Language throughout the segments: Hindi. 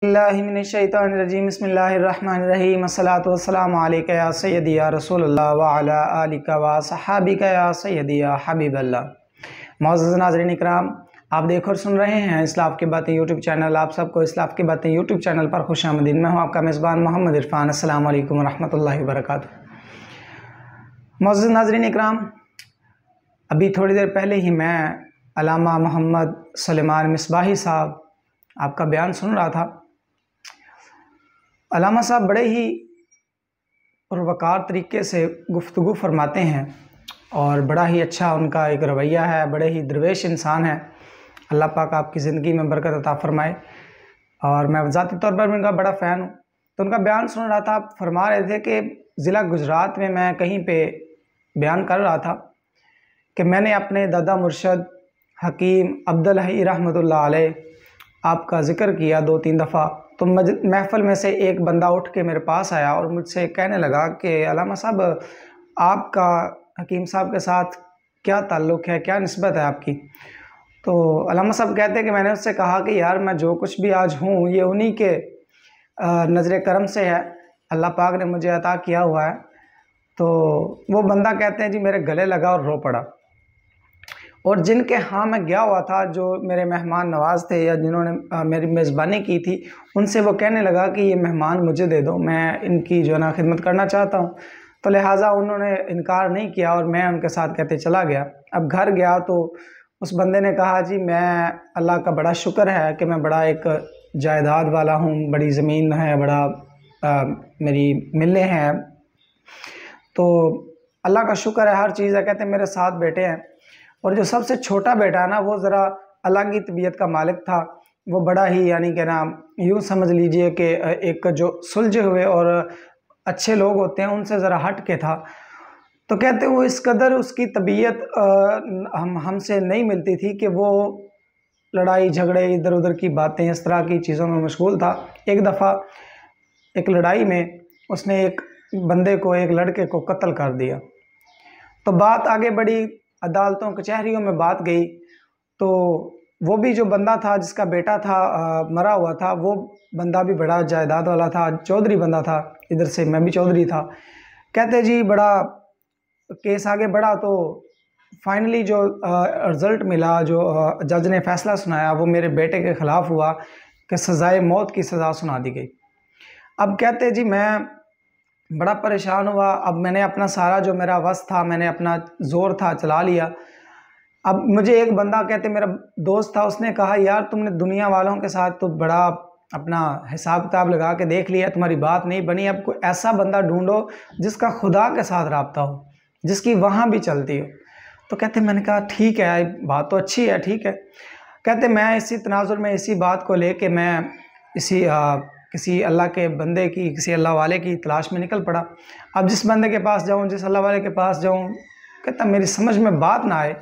बिस्मिल्लाहिर्रहमानिर्रहीम बिस्मिल्लाहिर्रहमानिर्रहीम अस्सलातु वस्सलामु अलैका या सय्यदी या रसूलल्लाह व अला आलिका व सहाबिका या सय्यदी या हबीबल्लाह। मौजूद नाज़रीन इकराम, आप देख और सुन रहे हैं इस्लाफ की बातें यूट्यूब चैनल। आप सबको इस्लाफ की बातें यूट्यूब चैनल पर खुशामदीद। मैं हूँ आपका मेज़बान मोहम्मद इरफान। अस्सलामु अलैकुम व रहमतुल्लाहि व बरकातुहू। मौजूद नाज़रीन इकराम, अभी थोड़ी देर पहले ही मैं अल्लामा मोहम्मद सुलेमान मिसबाही साहब आपका बयान सुन रहा था। अल्लामा साहब बड़े ही पुरवकार तरीके से गुफ्तगू फरमाते हैं और बड़ा ही अच्छा उनका एक रवैया है। बड़े ही दरवेश इंसान है। अल्लाह पाक आपकी ज़िंदगी में बरकत अता फ़रमाए। और मैं ज़ाती तौर पर उनका बड़ा फ़ैन हूँ। तो उनका बयान सुन रहा था। आप फरमा रहे थे कि ज़िला गुजरात में मैं कहीं पे बयान कर रहा था कि मैंने अपने दादा मुर्शद हकीम अब्दुल हई रहमतुल्लाह अलैह आपका ज़िक्र किया 2-3 दफ़ा। तो महफ़िल में से एक बंदा उठ के मेरे पास आया और मुझसे कहने लगा कि अल्लामा साहब, आपका हकीम साहब के साथ क्या ताल्लुक़ है, क्या निस्बत है आपकी? तो अल्लामा साहब कहते हैं कि मैंने उससे कहा कि यार, मैं जो कुछ भी आज हूँ ये उन्हीं के नज़र करम से है। अल्लाह पाक ने मुझे अता किया हुआ है। तो वो बंदा कहते हैं जी मेरे गले लगा और रो पड़ा। और जिनके यहाँ मैं गया हुआ था, जो मेरे मेहमान नवाज़ थे या जिन्होंने मेरी मेज़बानी की थी, उनसे वो कहने लगा कि ये मेहमान मुझे दे दो, मैं इनकी जो है ना खिदमत करना चाहता हूँ। तो लिहाजा उन्होंने इनकार नहीं किया और मैं उनके साथ कहते चला गया। अब घर गया तो उस बंदे ने कहा जी, मैं अल्लाह का बड़ा शुक्र है कि मैं बड़ा एक जायदाद वाला हूँ, बड़ी ज़मीन है, बड़ा मेरी मिलें हैं, तो अल्लाह का शुक्र है, हर चीज़ है। कहते मेरे 7 बेटे हैं और जो सबसे छोटा बेटा है ना, वो ज़रा अलग ही तबीयत का मालिक था। वो बड़ा ही यानी कि ना, यूँ समझ लीजिए कि एक जो सुलझे हुए और अच्छे लोग होते हैं उनसे ज़रा हट के था। तो कहते वो इस कदर उसकी तबीयत हमसे नहीं मिलती थी कि वो लड़ाई झगड़े इधर उधर की बातें इस तरह की चीज़ों में मशगूल था। एक दफ़ा एक लड़ाई में उसने एक बंदे को, एक लड़के को कत्ल कर दिया। तो बात आगे बढ़ी, अदालतों कचहरियों में बात गई। तो वो भी जो बंदा था जिसका बेटा था मरा हुआ था, वो बंदा भी बड़ा जायदाद वाला था, चौधरी बंदा था। इधर से मैं भी चौधरी था। कहते जी बड़ा केस आगे बढ़ा तो फाइनली जो रिज़ल्ट मिला, जो जज ने फ़ैसला सुनाया, वो मेरे बेटे के ख़िलाफ़ हुआ कि सज़ाए मौत की सज़ा सुना दी गई। अब कहते जी मैं बड़ा परेशान हुआ। अब मैंने अपना सारा जो मेरा वस था, मैंने अपना ज़ोर था चला लिया। अब मुझे एक बंदा, कहते मेरा दोस्त था, उसने कहा यार, तुमने दुनिया वालों के साथ तो बड़ा अपना हिसाब किताब लगा के देख लिया, तुम्हारी बात नहीं बनी। अब कोई ऐसा बंदा ढूंढो जिसका खुदा के साथ रब्ता हो, जिसकी वहाँ भी चलती हो। तो कहते मैंने कहा ठीक है, बात तो अच्छी है, ठीक है। कहते मैं इसी तनाजुर में, इसी बात को लेके मैं इसी किसी अल्लाह के बंदे की, किसी अल्लाह वाले की तलाश में निकल पड़ा। अब जिस बंदे के पास जाऊँ, जिस अल्लाह वाले के पास जाऊँ, कहता मेरी समझ में बात ना आए।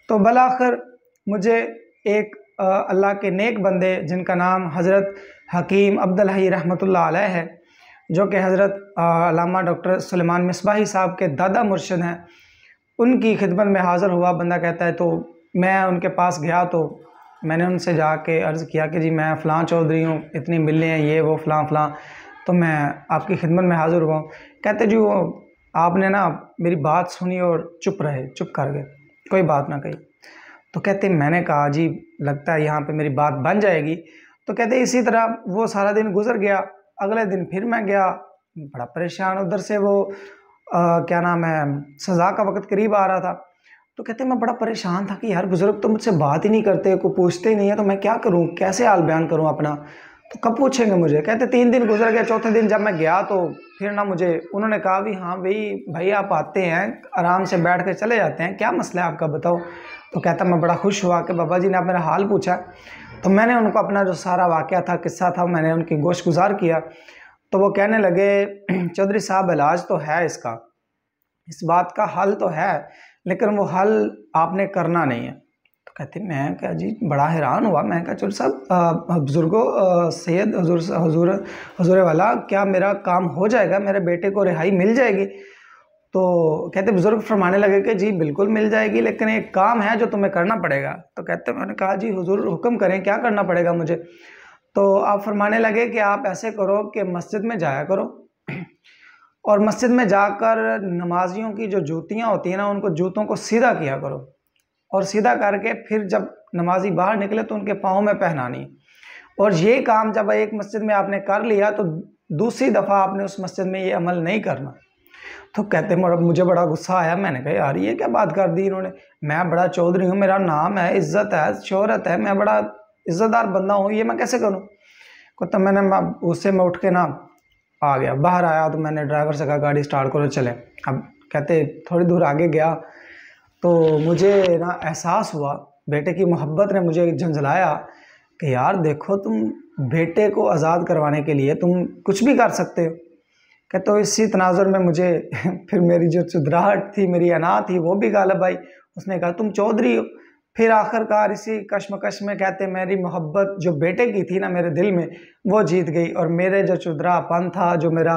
तो बलाखिर मुझे एक अल्लाह के नेक बंदे, जिनका नाम हज़रत हकीम अब्दुल हई रहमतुल्लाह अलैह है, जो कि हज़रत अल्लामा डॉक्टर सुलेमान मिसबाही साहब के दादा मुर्शिद हैं, उनकी खिदमत में हाज़िर हुआ। बंदा कहता है तो मैं उनके पास गया। तो मैंने उनसे जाके अर्ज़ किया कि जी मैं फ़लाँ चौधरी हूँ, इतनी मिलें हैं, ये वो फ़लाँ फ़लाँ, तो मैं आपकी खिदमत में हाज़िर हुआ हूँ। कहते जी वो आपने ना मेरी बात सुनी और चुप रहे, चुप कर गए, कोई बात ना कही। तो कहते मैंने कहा जी लगता है यहाँ पे मेरी बात बन जाएगी। तो कहते इसी तरह वो सारा दिन गुजर गया। अगले दिन फिर मैं गया, बड़ा परेशान। उधर से वो क्या नाम है, सज़ा का वक्त करीब आ रहा था। तो कहते मैं बड़ा परेशान था कि यार बुज़ुर्ग तो मुझसे बात ही नहीं करते, कोई पूछते ही नहीं है, तो मैं क्या करूँ, कैसे हाल बयान करूँ अपना, तो कब पूछेंगे मुझे। कहते 3 दिन गुजर गए। चौथे दिन जब मैं गया तो फिर ना मुझे उन्होंने कहा भी हाँ भाई आप आते हैं, आराम से बैठ कर चले जाते हैं, क्या मसला है आपका बताओ। तो कहता मैं बड़ा खुश हुआ कि बाबा जी ने आप मेरा हाल पूछा। तो मैंने उनको अपना जो सारा वाक़या था, किस्सा था, मैंने उनकी गोश गुजार किया। तो वो कहने लगे चौधरी साहब इलाज तो है इसका, इस बात का हल तो है, लेकिन वो हल आपने करना नहीं है। तो कहते मैं क्या जी, बड़ा हैरान हुआ। मैं कहा चौधरी साहब, बुज़ुर्गों, सैयद हुजूर वाला, क्या मेरा काम हो जाएगा, मेरे बेटे को रिहाई मिल जाएगी? तो कहते बुज़ुर्ग फरमाने लगे कि जी बिल्कुल मिल जाएगी, लेकिन एक काम है जो तुम्हें करना पड़ेगा। तो कहते मैंने कहा जी हुजूर हुक्म करें, क्या करना पड़ेगा मुझे? तो आप फरमाने लगे कि आप ऐसे करो कि मस्जिद में जाया करो और मस्जिद में जाकर नमाजियों की जो जूतियाँ होती हैं ना, उनको जूतों को सीधा किया करो और सीधा करके फिर जब नमाजी बाहर निकले तो उनके पाँव में पहनानी। और ये काम जब एक मस्जिद में आपने कर लिया तो दूसरी दफ़ा आपने उस मस्जिद में ये अमल नहीं करना। तो कहते मुझे बड़ा गुस्सा आया। मैंने कहा यार ये क्या बात कर दी इन्होंने, मैं बड़ा चौधरी हूँ, मेरा नाम है, इज़्ज़त है, शोहरत है, मैं बड़ा इज़्ज़तदार बंदा हूँ, ये मैं कैसे करूँ। तो मैंने उससे मैं उठ के ना आ गया, बाहर आया तो मैंने ड्राइवर से कहा गाड़ी स्टार्ट करो चले। अब कहते थोड़ी दूर आगे गया तो मुझे ना एहसास हुआ, बेटे की मोहब्बत ने मुझे झंझलाया कि यार देखो तुम बेटे को आज़ाद करवाने के लिए तुम कुछ भी कर सकते हो। कहते तो इसी तनाजुर में मुझे फिर मेरी जो चुदराहट थी, मेरी अना थी, वो भी गालब आई। उसने कहा तुम चौधरी हो। फिर आखिरकार इसी कश्मकश में कहते मेरी मोहब्बत जो बेटे की थी ना मेरे दिल में, वो जीत गई और मेरे जो चुदरापन था, जो मेरा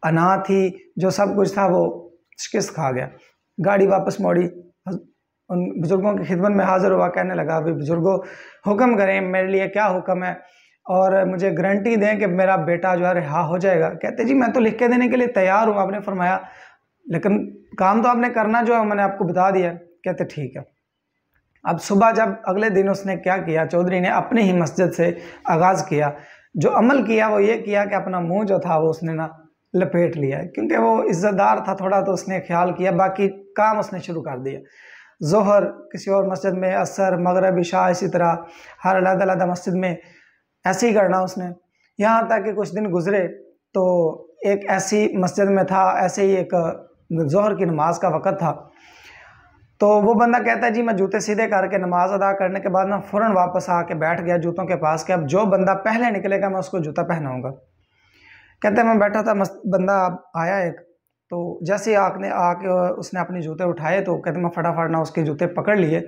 अना थी, जो सब कुछ था, वो शिकस्त खा गया। गाड़ी वापस मोड़ी, उन बुज़ुर्गों की खिदमत में हाज़िर हुआ, कहने लगा अभी बुज़ुर्गों हुक्म करें, मेरे लिए क्या हुक्म है और मुझे गारंटी दें कि मेरा बेटा जो है रिहा हो जाएगा। कहते जी मैं तो लिख के देने के लिए तैयार हूँ, आपने फरमाया, लेकिन काम तो आपने करना जो है मैंने आपको बता दिया। कहते ठीक है। अब सुबह जब अगले दिन उसने क्या किया, चौधरी ने अपनी ही मस्जिद से आगाज़ किया। जो अमल किया वो ये किया कि अपना मुँह जो था वो उसने ना लपेट लिया, क्योंकि वो इज़्ज़तदार था थोड़ा, तो उसने ख्याल किया, बाकी काम उसने शुरू कर दिया। ज़ोहर किसी और मस्जिद में, असर, मगरिब, इशा, इसी तरह हर अलग-अलग मस्जिद में ऐसे ही करना उसने। यहाँ तक कि कुछ दिन गुजरे तो एक ऐसी मस्जिद में था, ऐसे ही एक ज़ोहर की नमाज का वक़्त था, तो वो बंदा कहता है जी मैं जूते सीधे करके नमाज अदा करने के बाद ना फ़ौरन वापस आके बैठ गया जूतों के पास कि अब जो बंदा पहले निकलेगा मैं उसको जूता पहनाऊँगा। कहते मैं बैठा था, बंदा आया एक, तो जैसे आके उसने अपने जूते उठाए तो कहते मैं फटाफट ना उसके जूते पकड़ लिए,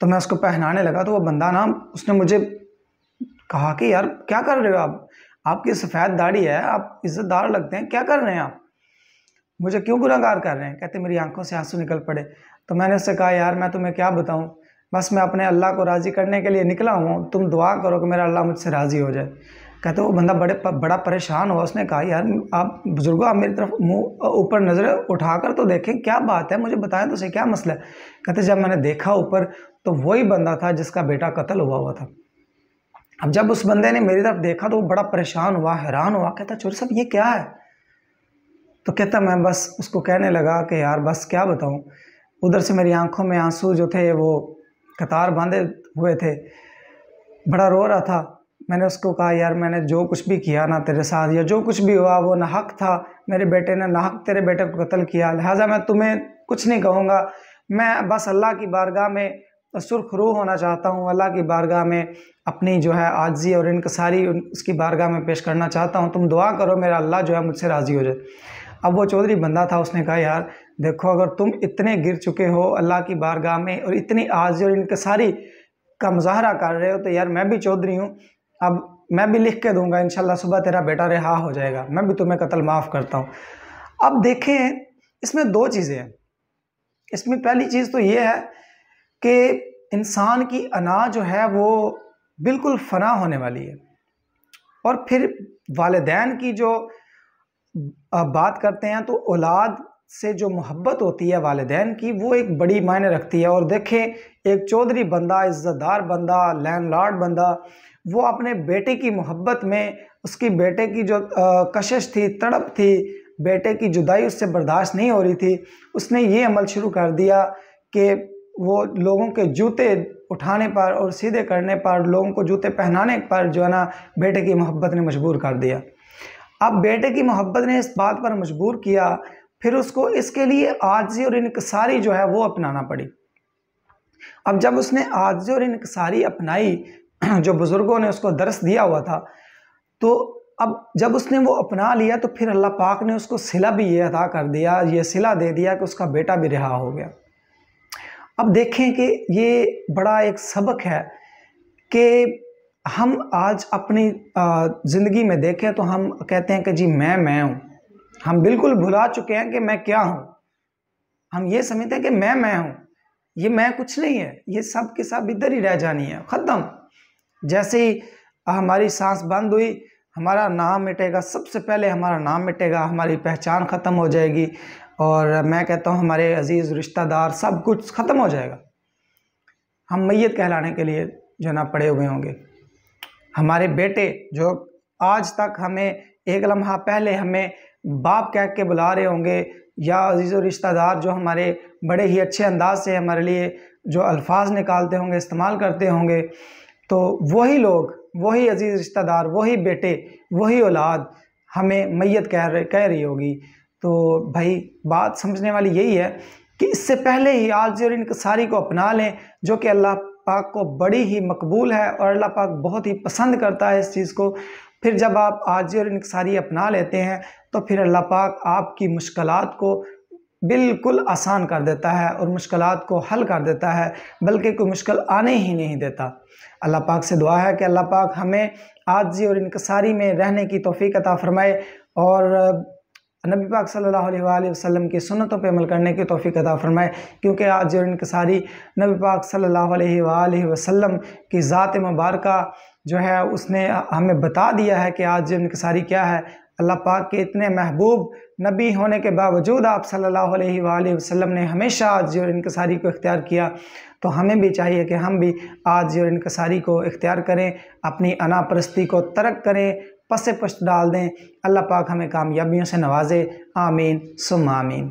तो मैं उसको पहनाने लगा। तो वो बंदा ना उसने मुझे कहा कि यार क्या कर रहे हो आप, आपकी सफ़ेद दाढ़ी है, आप इज़्ज़तदार लगते हैं, क्या कर रहे हैं आप, मुझे क्यों गुनहगार कर रहे हैं। कहते मेरी आंखों से आंसू निकल पड़े। तो मैंने उससे कहा यार मैं तुम्हें क्या बताऊं, बस मैं अपने अल्लाह को राज़ी करने के लिए निकला हूँ, तुम दुआ करो कि मेरा अल्लाह मुझसे राज़ी हो जाए। कहते वो बंदा बड़ा परेशान हुआ। उसने कहा यार आप बुज़ुर्गों, आप मेरी तरफ मुँह ऊपर नज़रें उठाकर तो देखें, क्या बात है, मुझे बताएं तो सही क्या मसला है। कहते जब मैंने देखा ऊपर तो वही बंदा था जिसका बेटा कत्ल हुआ था। अब जब उस बंदे ने मेरी तरफ देखा तो वो बड़ा परेशान हुआ, हैरान हुआ। कहता चोर साहब ये क्या है। तो कहता मैं बस उसको कहने लगा कि यार बस क्या बताऊं, उधर से मेरी आंखों में आंसू जो थे वो कतार बांधे हुए थे, बड़ा रो रहा था। मैंने उसको कहा यार मैंने जो कुछ भी किया ना तेरे साथ, या जो कुछ भी हुआ वो नाहक था, मेरे बेटे ने नाहक तेरे बेटे को कत्ल किया, लिहाजा मैं तुम्हें कुछ नहीं कहूँगा, मैं बस अल्लाह की बारगाह में सुरखरू होना चाहता हूँ, अल्लाह की बारगाह में अपनी जो है आजिज़ी और इनकसारी उसकी बारगाह में पेश करना चाहता हूँ, तुम दुआ करो मेरा अल्लाह जो है मुझसे राज़ी हो जाए। अब वो चौधरी बंदा था, उसने कहा यार देखो अगर तुम इतने गिर चुके हो अल्लाह की बारगाह में और इतनी आजिज़ी और इनकसारी का मुजाहरा कर रहे हो तो यार मैं भी चौधरी हूँ, अब मैं भी लिख के दूंगा इंशाल्लाह सुबह तेरा बेटा रिहा हो जाएगा, मैं भी तुम्हें कत्ल माफ़ करता हूँ। अब देखें इसमें दो चीज़ें हैं। इसमें पहली चीज़ तो ये है कि इंसान की अना जो है वो बिल्कुल फ़ना होने वाली है, और फिर वालिदैन की जो बात करते हैं तो औलाद से जो मोहब्बत होती है वालिदैन की वो एक बड़ी मायने रखती है। और देखें एक चौधरी बंदा, इज़्ज़तदार बंदा, लैंडलॉर्ड बंदा, वो अपने बेटे की मोहब्बत में उसकी बेटे की जो कशिश थी, तड़प थी, बेटे की जुदाई उससे बर्दाश्त नहीं हो रही थी, उसने ये अमल शुरू कर दिया कि वो लोगों के जूते उठाने पर और सीधे करने पर, लोगों को जूते पहनाने पर जो है ना बेटे की मोहब्बत ने मजबूर कर दिया। अब बेटे की मोहब्बत ने इस बात पर मजबूर किया, फिर उसको इसके लिए आजिज़ी और इनकिसारी जो है वो अपनाना पड़ी। अब जब उसने आजिज़ी और इनकिसारी अपनाई, जो बुज़ुर्गों ने उसको दर्स दिया हुआ था, तो अब जब उसने वो अपना लिया तो फिर अल्लाह पाक ने उसको सिला भी ये अता कर दिया, ये सिला दे दिया कि उसका बेटा भी रिहा हो गया। अब देखें कि ये बड़ा एक सबक है कि हम आज अपनी ज़िंदगी में देखें तो हम कहते हैं कि जी मैं हूँ, हम बिल्कुल भुला चुके हैं कि मैं क्या हूँ। हम ये समझते हैं कि मैं हूँ, ये मैं कुछ नहीं है, ये सब के सब इधर ही रह जानी है, ख़त्म। जैसे ही हमारी सांस बंद हुई, हमारा नाम मिटेगा, सबसे पहले हमारा नाम मिटेगा, हमारी पहचान ख़त्म हो जाएगी, और मैं कहता हूँ हमारे अजीज़ रिश्तेदार सब कुछ ख़त्म हो जाएगा। हम मैयत कहलाने के लिए जो ना पड़े हुए होंगे। हमारे बेटे जो आज तक हमें एक लम्हा पहले हमें बाप कह के बुला रहे होंगे, या अजीज़ रिश्तेदार जो हमारे बड़े ही अच्छे अंदाज से हमारे लिए जो अल्फाज निकालते होंगे, इस्तेमाल करते होंगे, तो वही लोग, वही अजीज़ रिश्तेदार, वही बेटे, वही औलाद हमें मैयत कह रही होगी। तो भाई बात समझने वाली यही है कि इससे पहले ही आज और इंकिसारी को अपना लें, जो कि अल्लाह पाक को बड़ी ही मकबूल है और अल्लाह पाक बहुत ही पसंद करता है इस चीज़ को। फिर जब आप आजिज़ और इंकिसारी अपना लेते हैं तो फिर अल्लाह पाक आपकी मुश्किलात को बिल्कुल आसान कर देता है और मुश्किलात को हल कर देता है, बल्कि कोई मुश्किल आने ही नहीं देता। अल्लाह पाक से दुआ है कि अल्लाह पाक हमें आजिज़ी और इंकिसारी में रहने की तौफीक अता फरमाए और नबी पाक सल्लल्लाहु अलैहि वसल्लम की सुन्नतों पे अमल करने की तौफीक अता फरमाए, क्योंकि आजिज़ी और इंकिसारी नबी पाक सल्लल्लाहु अलैहि वसल्लम की ज़ात मुबारका जो है उसने हमें बता दिया है कि आजिज़ी और इंकिसारी क्या है। अल्लाह पाक के इतने महबूब नबी होने के बावजूद आप सल्लल्लाहु अलैहि वसल्लम ने हमेशा आजिज़ी और इंकिसारी को इख्तियार किया, तो हमें भी चाहिए कि हम भी आजिज़ी और इंकिसारी को इख्तियार करें, अपनी अना परस्ती को तर्क करें, पसे पश्त डाल दें। अल्लाह पाक हमें कामयाबियों से नवाजे। आमीन सुम्मा आमीन।